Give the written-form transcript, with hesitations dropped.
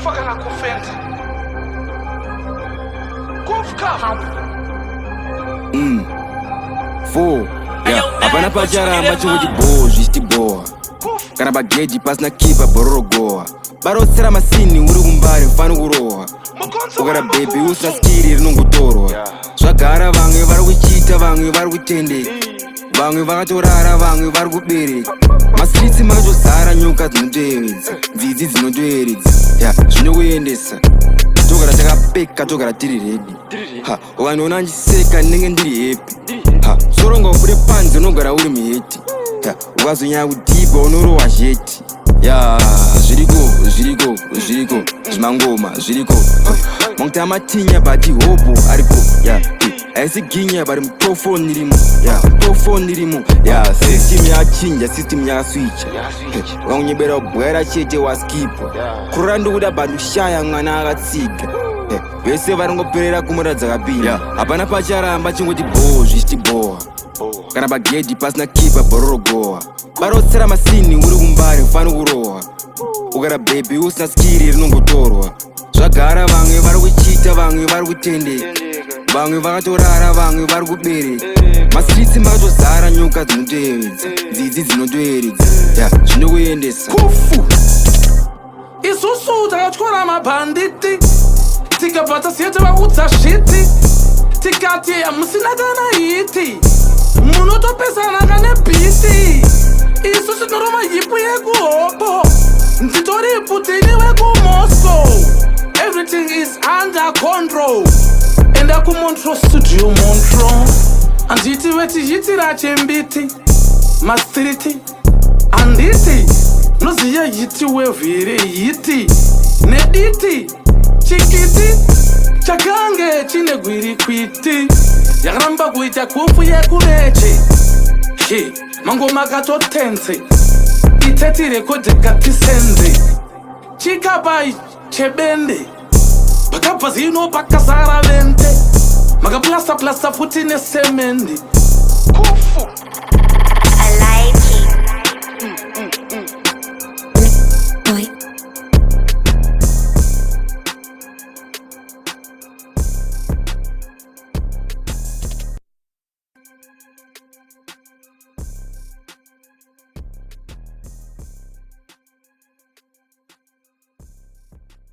kufa kana kufenda kufika 4 apana pacharamba zvichitibhohwa zvichitibhowa kana bagedhi pasina kipa bororogowa barotsera masini uri kumbari mfani kurohwa ukara bhebhi usina skiri rinongotorwa zvagara vamwe vari kuchita vamwe vari kutendeka vamwe vakatorara vamwe vari kubereka masitritsi makatozara nyoka dzinotoyevedza nzizi dzinotoyeredza zvinokuendesa togara takapeka togara tiri redi ukanoona ndiseka ndinenge ndiri hepi soronga ubude panze unogara uri muheti ukazonyanya kudhibha unorohwa zheti zviriko zvimangoma zviriko manguti amatinya bati hopo ariko aisi ginya bari mutofoni irimo system yachinja system yakaswicha ukakunyebera ubwera chete waskipa kurora ndokuda bantu shaya mwana akatsiga vese varingoperera kumuradza kapinda hapana pacharamba chingoti bhohwa zvichitibhohwa kana bagedhi pasina kipa bororogowa barotsera masini uri kumbari mfani kurohwa ukara bhebhi usina skiri rinongotorwa zvagara vamwe vari kuchita vamwe vari kutendeka vamwe vakatorara vamwe vari kubereka masitritsi makatozara nyoka dzinotoyevedza nzizi dzinotoyeredza zvinokuendesa kufu isusu takatyora mabhanditi tikabva tasiya tivaudza zviti tikati hamusina kana hiti munotopesana kane bhiti isusu tinoroma hipu yekuhopo nditori putini wekumoscow everything is under control enda kumontro studio montro anditi vetichitira chembiti mastriti anditi noziya hiti wevhiri hiti nediti chikiti chakange chine gwiri kwiti yakaramba kuita kufu yekuveche mangoma katotense iteti rekodhi katisenze chikapai chebende pakabva zino pakazara vente makaplasa futi nesemendi kufu